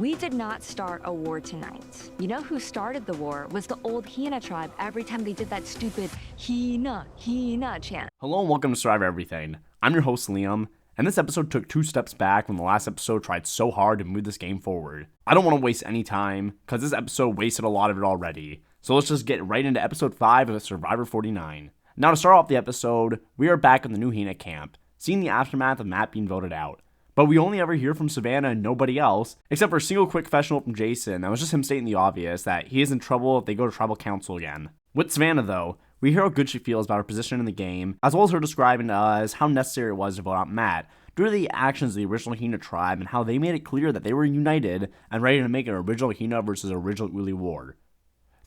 We did not start a war tonight. You know who started the war was the old Hina tribe every time they did that stupid Hina, Hina chant. Hello and welcome to Survivor Everything. I'm your host Liam, and this episode took 2 steps back when the last episode tried so hard to move this game forward. I don't want to waste any time, because this episode wasted a lot of it already. So let's just get right into episode 5 of Survivor 49. Now to start off the episode, we are back in the new Hina camp, seeing the aftermath of Matt being voted out. But we only ever hear from Savannah and nobody else, except for a single quick confessional from Jason that was just him stating the obvious that he is in trouble if they go to tribal council again. With Savannah though, we hear how good she feels about her position in the game, as well as her describing to us how necessary it was to vote out Matt, due to the actions of the original Hina tribe and how they made it clear that they were united and ready to make an original Hina versus original Uli war.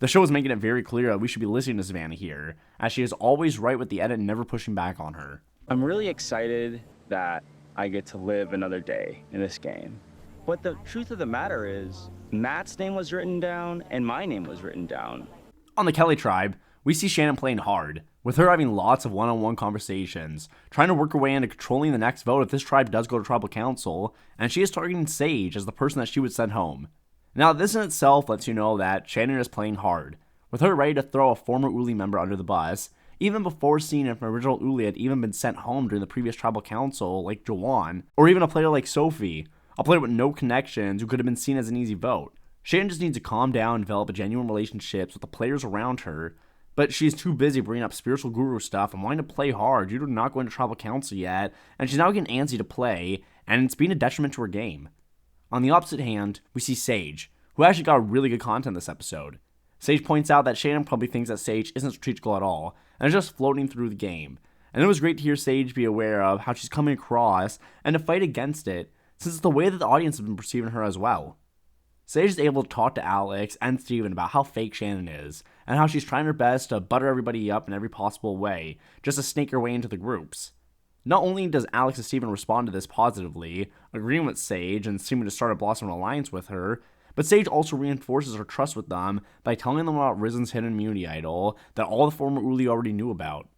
The show is making it very clear that we should be listening to Savannah here, as she is always right with the edit and never pushing back on her. I'm really excited that I get to live another day in this game. But the truth of the matter is, Matt's name was written down and my name was written down. On the Kelly tribe, we see Shannon playing hard, with her having lots of one-on-one conversations, trying to work her way into controlling the next vote if this tribe does go to tribal council, and she is targeting Sage as the person that she would send home. Now this in itself lets you know that Shannon is playing hard, with her ready to throw a former Uli member under the bus, even before seeing if an original Uli had even been sent home during the previous tribal council like Jawan, or even a player like Sophie, a player with no connections who could have been seen as an easy vote. Shannon just needs to calm down and develop genuine relationships with the players around her, but she's too busy bringing up spiritual guru stuff and wanting to play hard due to not going to tribal council yet, and she's now getting antsy to play, and it's being a detriment to her game. On the opposite hand, we see Sage, who actually got really good content this episode. Sage points out that Shannon probably thinks that Sage isn't strategical at all, and is just floating through the game. And it was great to hear Sage be aware of how she's coming across, and to fight against it, since it's the way that the audience has been perceiving her as well. Sage is able to talk to Alex and Steven about how fake Shannon is, and how she's trying her best to butter everybody up in every possible way, just to snake her way into the groups. Not only does Alex and Steven respond to this positively, agreeing with Sage and seeming to start a Blossom alliance with her, but Sage also reinforces her trust with them by telling them about Rizen's hidden immunity idol that all the former Uli already knew about.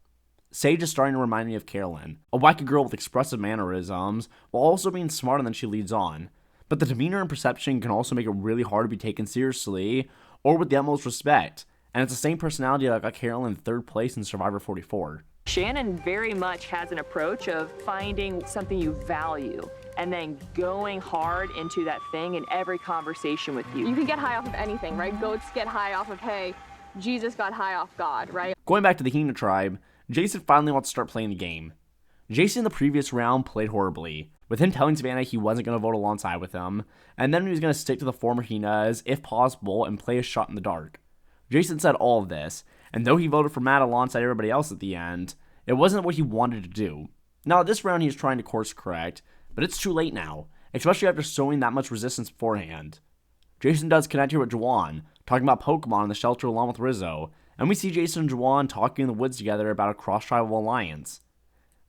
Sage is starting to remind me of Carolyn, a wacky girl with expressive mannerisms, while also being smarter than she leads on. But the demeanor and perception can also make it really hard to be taken seriously, or with the utmost respect, and it's the same personality that got Carolyn in 3rd place in Survivor 44. Shannon very much has an approach of finding something you value and then going hard into that thing in every conversation with you. You can get high off of anything, right? Goats get high off of, hey, Jesus got high off God, right? Going back to the Hina tribe, Jason finally wants to start playing the game. Jason in the previous round played horribly, with him telling Savannah he wasn't going to vote alongside with him, and then he was going to stick to the former Hinas if possible and play a shot in the dark. Jason said all of this, and though he voted for Matt alongside everybody else at the end, it wasn't what he wanted to do. Now this round he is trying to course correct, but it's too late now, especially after showing that much resistance beforehand. Jason does connect here with Jawan, talking about Pokemon in the shelter along with Rizzo, and we see Jason and Jawan talking in the woods together about a cross-tribal alliance.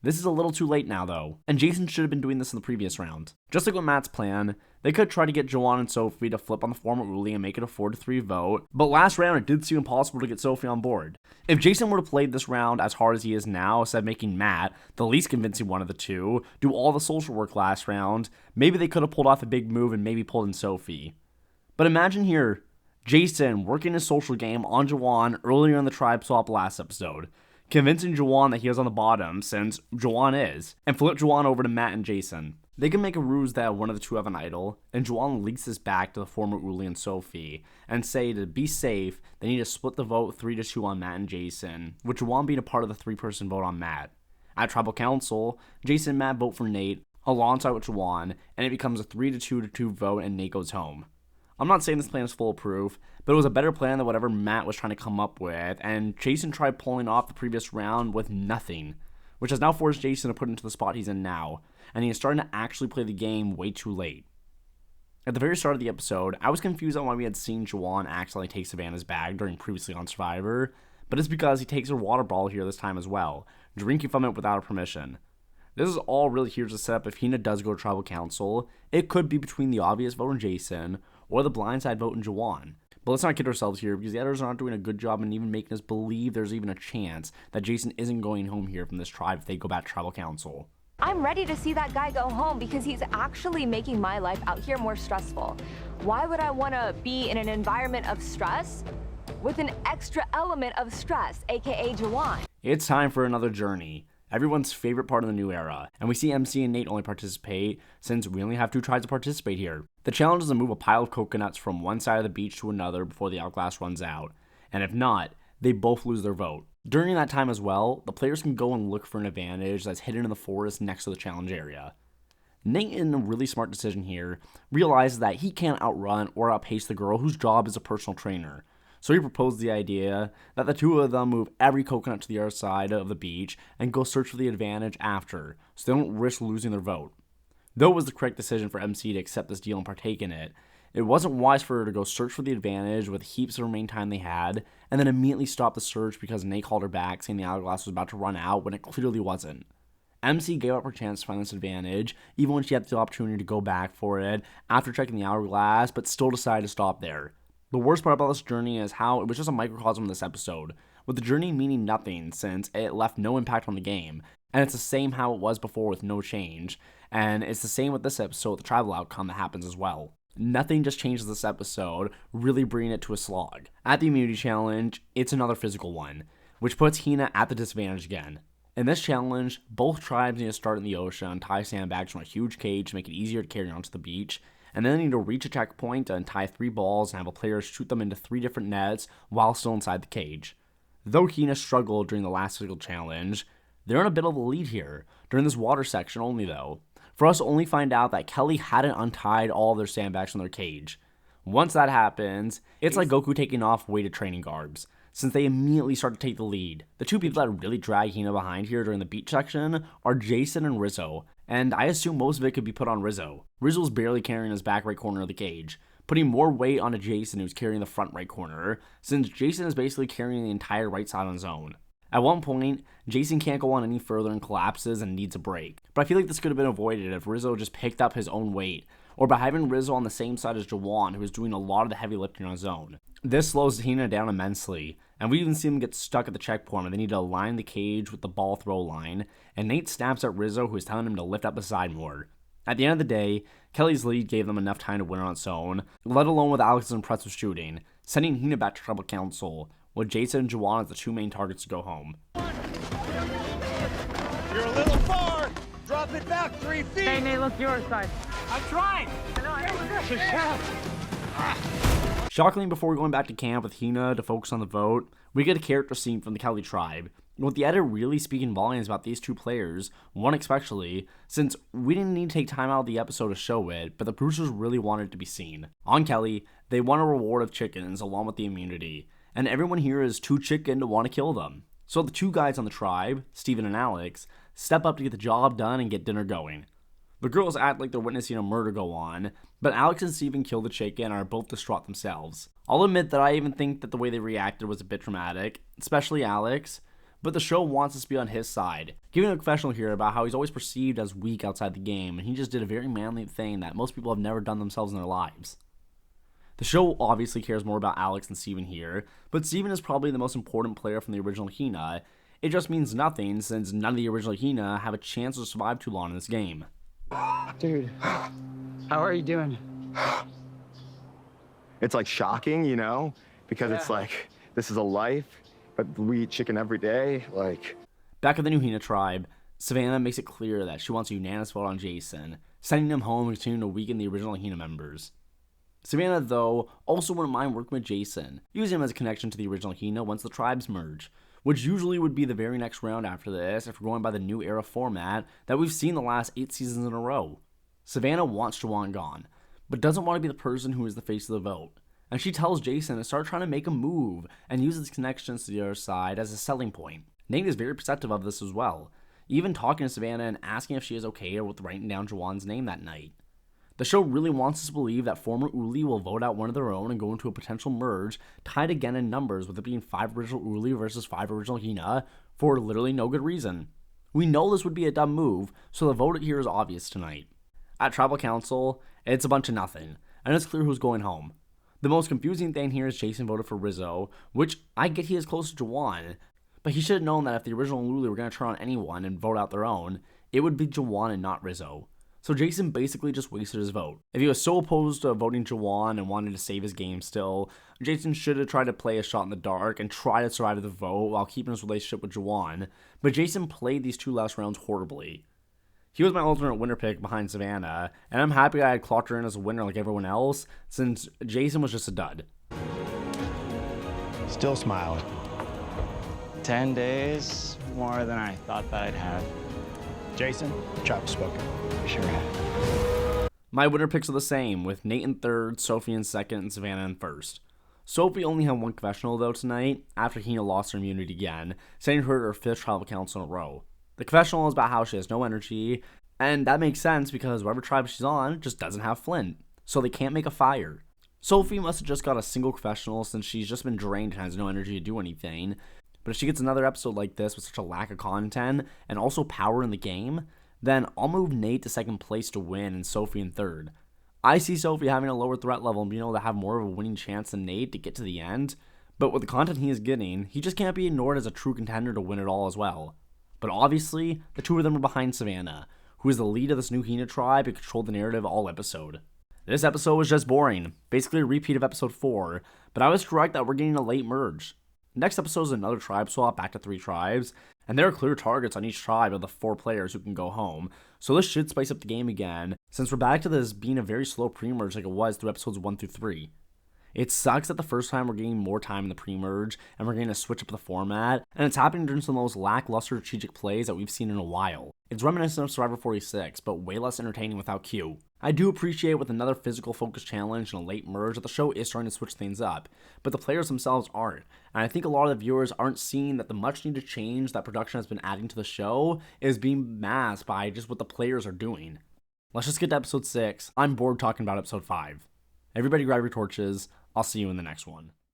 This is a little too late now though, and Jason should have been doing this in the previous round. Just like with Matt's plan, they could try to get Jawan and Sophie to flip on the former Uli and make it a 4-3 vote, but last round it did seem impossible to get Sophie on board. If Jason would have played this round as hard as he is now, instead of making Matt, the least convincing one of the two, do all the social work last round, maybe they could have pulled off a big move and maybe pulled in Sophie. But imagine here, Jason working his social game on Jawan earlier in the tribe swap last episode, convincing Jawan that he is on the bottom, since Jawan is, and flip Jawan over to Matt and Jason. They can make a ruse that one of the two have an idol, and Jawan leaks this back to the former Uli and Sophie, and say to be safe, they need to split the vote 3-2 on Matt and Jason, with Jawan being a part of the 3-person vote on Matt. At tribal council, Jason and Matt vote for Nate, alongside with Jawan, and it becomes a 3-2 vote and Nate goes home. I'm not saying this plan is foolproof, but it was a better plan than whatever Matt was trying to come up with, and Jason tried pulling off the previous round with nothing, which has now forced Jason to put into the spot he's in now, and he is starting to actually play the game way too late. At the very start of the episode, I was confused on why we had seen Jawan accidentally take Savannah's bag during previously on Survivor, but it's because he takes her water bottle here this time as well, drinking from it without her permission. This is all really here to set up if Hina does go to tribal council, it could be between the obvious vote in Jason, or the blindside vote in Jawan. But let's not kid ourselves here, because the editors aren't doing a good job in even making us believe there's even a chance that Jason isn't going home here from this tribe if they go back to tribal council. I'm ready to see that guy go home because he's actually making my life out here more stressful. Why would I want to be in an environment of stress with an extra element of stress, aka Jawan? It's time for another journey, everyone's favorite part of the new era, and we see MC and Nate only participate since we only have 2 tribes to participate here. The challenge is to move a pile of coconuts from one side of the beach to another before the hourglass runs out, and if not, they both lose their vote. During that time as well, the players can go and look for an advantage that's hidden in the forest next to the challenge area. Nate, in a really smart decision here, realizes that he can't outrun or outpace the girl whose job is a personal trainer. So he proposed the idea that the 2 of them move every coconut to the other side of the beach and go search for the advantage after, so they don't risk losing their vote. Though it was the correct decision for MC to accept this deal and partake in it, it wasn't wise for her to go search for the advantage with heaps of remaining time they had, and then immediately stop the search because Nate called her back saying the hourglass was about to run out when it clearly wasn't. MC gave up her chance to find this advantage, even when she had the opportunity to go back for it after checking the hourglass, but still decided to stop there. The worst part about this journey is how it was just a microcosm of this episode, with the journey meaning nothing since it left no impact on the game, and it's the same how it was before with no change, and it's the same with this episode with the tribal outcome that happens as well. Nothing just changes this episode, really bringing it to a slog. At the immunity challenge, it's another physical one, which puts Hina at the disadvantage again. In this challenge, both tribes need to start in the ocean and tie sandbags from a huge cage to make it easier to carry onto the beach, and then they need to reach a checkpoint and tie 3 balls and have a player shoot them into 3 different nets while still inside the cage. Though Hina struggled during the last physical challenge, they're in a bit of a lead here, during this water section only though, for us to only find out that Kelly hadn't untied all of their sandbags from their cage. Once that happens, it's like Goku taking off weighted training garbs, since they immediately start to take the lead. The 2 people that really drag Hina behind here during the beach section are Jason and Rizzo, and I assume most of it could be put on Rizzo. Rizzo's barely carrying his back right corner of the cage, putting more weight onto Jason who's carrying the front right corner, since Jason is basically carrying the entire right side on his own. At one point, Jason can't go on any further and collapses and needs a break, but I feel like this could have been avoided if Rizzo just picked up his own weight, or by having Rizzo on the same side as Jawan, who is doing a lot of the heavy lifting on his own. This slows Hina down immensely, and we even see him get stuck at the checkpoint where they need to align the cage with the ball throw line, and Nate snaps at Rizzo who is telling him to lift up the side more. At the end of the day, Kelly's lead gave them enough time to win on its own, let alone with Alex's impressive shooting, sending Hina back to tribal council, with Jason and Jawan as the 2 main targets to go home. You're a little far. Drop it back 3 feet. Hey, Nate, look your side. I'm trying. Shockingly, before going back to camp with Hina to focus on the vote, we get a character scene from the Kelly tribe, with the edit really speaking volumes about these 2 players, one especially, since we didn't need to take time out of the episode to show it, but the producers really wanted it to be seen. On Kelly, they want a reward of chickens along with the immunity, and everyone here is too chicken to want to kill them. So the 2 guys on the tribe, Steven and Alex, step up to get the job done and get dinner going. The girls act like they're witnessing a murder go on, but Alex and Steven kill the chicken and are both distraught themselves. I'll admit that I even think that the way they reacted was a bit dramatic, especially Alex, but the show wants us to be on his side, giving a confessional here about how he's always perceived as weak outside the game, and he just did a very manly thing that most people have never done themselves in their lives. The show obviously cares more about Alex than Steven here, but Steven is probably the most important player from the original Hina. It just means nothing since none of the original Hina have a chance to survive too long in this game. Dude, how are you doing? It's like shocking, you know, because it's like, this is a life, but we eat chicken every day, like. Back at the new Hina tribe, Savannah makes it clear that she wants a unanimous vote on Jason, sending him home and continuing to weaken the original Hina members. Savannah, though, also wouldn't mind working with Jason, using him as a connection to the original Hina once the tribes merge, which usually would be the very next round after this if we're going by the new era format that we've seen the last 8 seasons in a row. Savannah wants Jawan gone, but doesn't want to be the person who is the face of the vote, and she tells Jason to start trying to make a move and use his connections to the other side as a selling point. Nate is very perceptive of this as well, even talking to Savannah and asking if she is okay with writing down Jawan's name that night. The show really wants us to believe that former Uli will vote out one of their own and go into a potential merge tied again in numbers, with it being 5 original Uli versus 5 original Hina for literally no good reason. We know this would be a dumb move, so the vote here is obvious tonight. At Tribal Council, it's a bunch of nothing, and it's clear who's going home. The most confusing thing here is Jason voted for Rizzo, which I get he is close to Jawan, but he should have known that if the original Uli were going to turn on anyone and vote out their own, it would be Jawan and not Rizzo. So Jason basically just wasted his vote. If he was so opposed to voting Jawan and wanted to save his game still, Jason should have tried to play a shot in the dark and try to survive the vote while keeping his relationship with Jawan, but Jason played these 2 last rounds horribly. He was my alternate winner pick behind Savannah, and I'm happy I had clocked her in as a winner like everyone else, since Jason was just a dud. Still smiling. 10 days, more than I thought that I'd have. Jason, job spoken. Sure have. My winner picks are the same, with Nate in 3rd, Sophie in 2nd, and Savannah in 1st. Sophie only had 1 confessional though tonight, after Hina lost her immunity again, sending her to her 5th tribal council in a row. The confessional is about how she has no energy, and that makes sense because whatever tribe she's on just doesn't have flint, so they can't make a fire. Sophie must have just got a single confessional since she's just been drained and has no energy to do anything, but if she gets another episode like this with such a lack of content and also power in the game, then I'll move Nate to 2nd place to win and Sophie in 3rd. I see Sophie having a lower threat level and being able to have more of a winning chance than Nate to get to the end, but with the content he is getting, he just can't be ignored as a true contender to win it all as well. But obviously, the 2 of them are behind Savannah, who is the lead of this new Hina tribe and controlled the narrative all episode. This episode was just boring, basically a repeat of episode 4, but I was correct that we're getting a late merge. Next episode is another tribe swap back to 3 tribes, and there are clear targets on each tribe of the 4 players who can go home, so this should spice up the game again, since we're back to this being a very slow pre-merge like it was through episodes 1 through 3. It sucks that the first time we're getting more time in the pre-merge, and we're getting to switch up the format, and it's happening during some of the most lackluster strategic plays that we've seen in a while. It's reminiscent of Survivor 46, but way less entertaining without Q. I do appreciate with another physical focus challenge and a late merge that the show is starting to switch things up, but the players themselves aren't, and I think a lot of the viewers aren't seeing that the much needed change that production has been adding to the show is being masked by just what the players are doing. Let's just get to episode 6. I'm bored talking about episode 5. Everybody grab your torches. I'll see you in the next one.